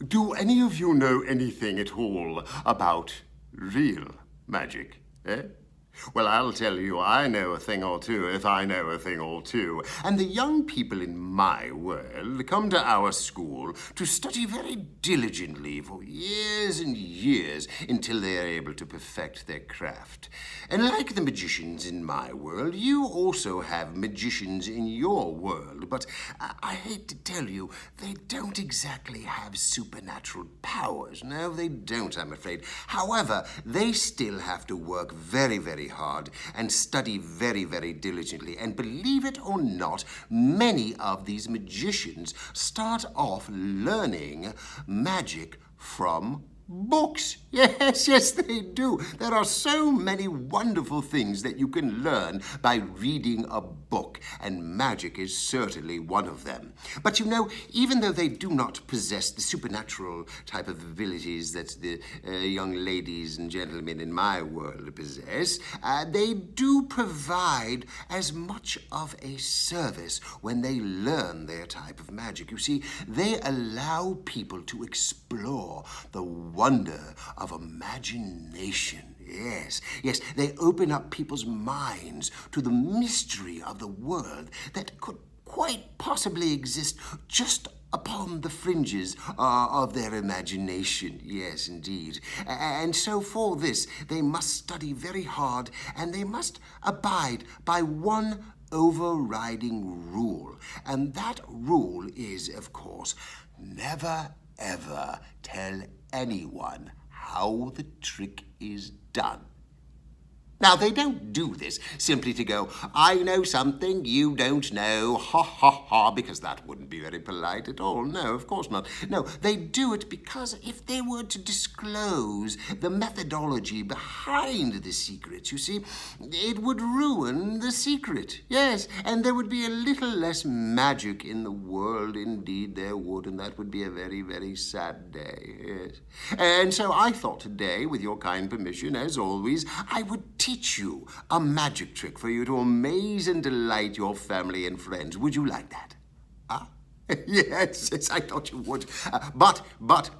Do any of you know anything at all about real magic, eh? Well, I'll tell you, I know a thing or two if I know a thing or two. And the young people in my world come to our school to study very diligently for years and years until they are able to perfect their craft. And like the magicians in my world, you also have magicians in your world. But I hate to tell you, they don't exactly have supernatural powers. No, they don't, I'm afraid. However, they still have to work very, very hard and study very, very diligently. And believe it or not, many of these magicians start off learning magic from books. Yes, they do. There are so many wonderful things that you can learn by reading a book, and magic is certainly one of them. But you know, even though they do not possess the supernatural type of abilities that the young ladies and gentlemen in my world possess, they do provide as much of a service when they learn their type of magic. You see, they allow people to explore the wonder of imagination. Yes, they open up people's minds to the mystery of the world that could quite possibly exist just upon the fringes of their imagination. Yes, indeed. And so for this, they must study very hard, and they must abide by one overriding rule. And that rule is, of course, never ever tell anyone how the trick is done. Now, they don't do this simply to go, I know something you don't know, ha, ha, ha, because that wouldn't be very polite at all. No, of course not. No, they do it because if they were to disclose the methodology behind the secrets, you see, it would ruin the secret. Yes, and there would be a little less magic in the world. Indeed, there would, and that would be a very, very sad day. Yes. And so I thought today, with your kind permission, as always, I would teach you a magic trick for you to amaze and delight your family and friends. Would you like that? Ah? Yes, I thought you would. But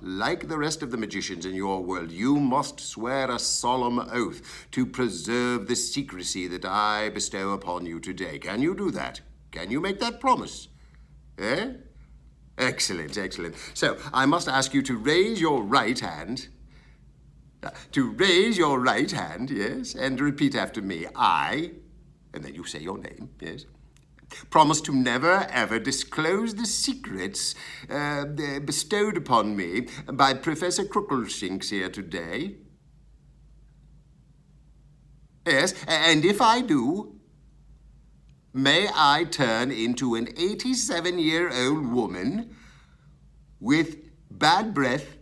like the rest of the magicians in your world, you must swear a solemn oath to preserve the secrecy that I bestow upon you today. Can you do that? Can you make that promise? Eh? Excellent. So I must ask you to raise your right hand. Yes, and repeat after me. I, and then you say your name, yes, promise to never, ever disclose the secrets bestowed upon me by Professor Crookleshinks here today. Yes, and if I do, may I turn into an 87-year-old woman with bad breath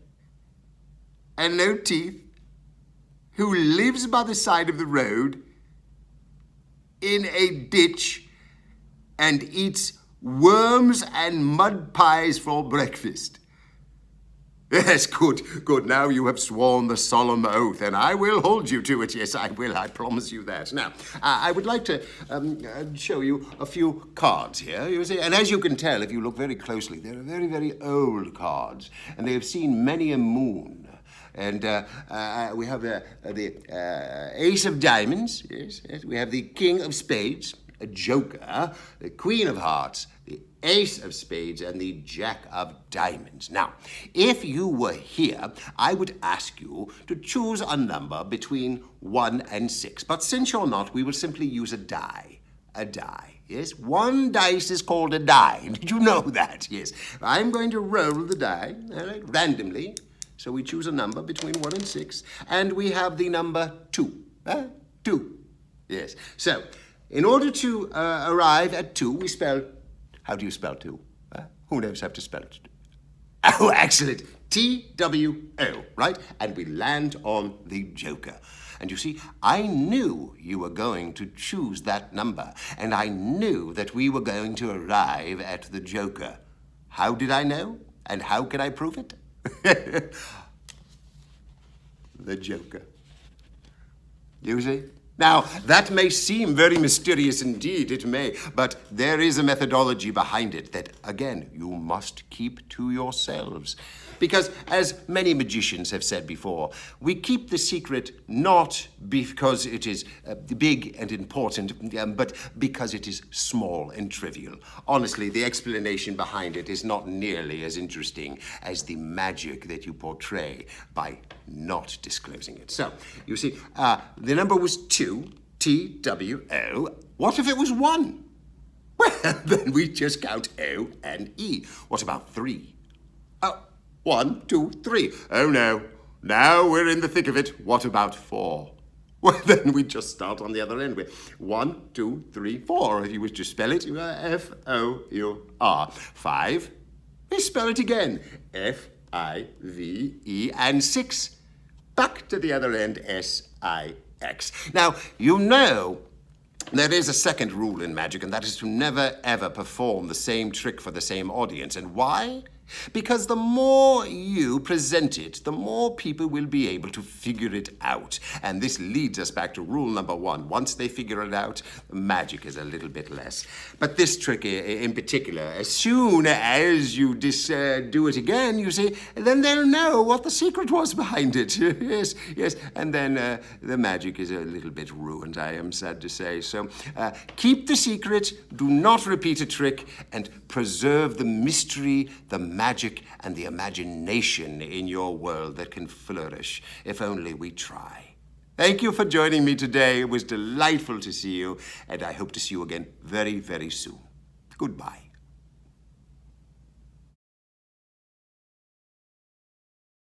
and no teeth, who lives by the side of the road in a ditch and eats worms and mud pies for breakfast. Yes, good. Now you have sworn the solemn oath, and I will hold you to it. Yes, I will. I promise you that. Now, I would like to show you a few cards here, you see. And as you can tell, if you look very closely, they're very, very old cards, and they have seen many a moon. And we have the Ace of Diamonds, yes. We have the King of Spades, a Joker, the Queen of Hearts, the Ace of Spades, and the Jack of Diamonds. Now, if you were here, I would ask you to choose a number between 1 and 6. But since you're not, we will simply use a die. A die, yes? One dice is called a die. Did you know that? Yes. I'm going to roll the die, all right, randomly. So we choose a number between 1 and 6, and we have the number 2. 2. Yes. So, in order to arrive at 2, we spell... How do you spell 2? Who knows how to spell it? Oh, excellent. T-W-O, right? And we land on the Joker. And you see, I knew you were going to choose that number, and I knew that we were going to arrive at the Joker. How did I know? And how can I prove it? The Joker. You see? Now, that may seem very mysterious indeed, it may, but there is a methodology behind it that, again, you must keep to yourselves. Because, as many magicians have said before, we keep the secret not because it is big and important, but because it is small and trivial. Honestly, the explanation behind it is not nearly as interesting as the magic that you portray by not disclosing it. So, you see, the number was 2, T-W-O. What if it was 1? Well, then we just count O and E. What about 3? Oh, 1, 2, 3. Oh, no. Now we're in the thick of it. What about 4? Well, then we just start on the other end with 1, 2, 3, 4. If you wish to spell it, F-O-U-R. 5. We spell it again. F-I-V-E. And 6. Back to the other end, S-I-X. Now, you know there is a second rule in magic, and that is to never, ever perform the same trick for the same audience. And why? Because the more you present it, the more people will be able to figure it out. And this leads us back to rule number 1. Once they figure it out, magic is a little bit less. But this trick in particular, as soon as you do it again, you see, then they'll know what the secret was behind it. Yes, yes. And then the magic is a little bit ruined, I am sad to say. So keep the secret, do not repeat a trick, and preserve the mystery, the magic, and the imagination in your world that can flourish if only we try. Thank you for joining me today. It was delightful to see you, and I hope to see you again very, very soon. Goodbye.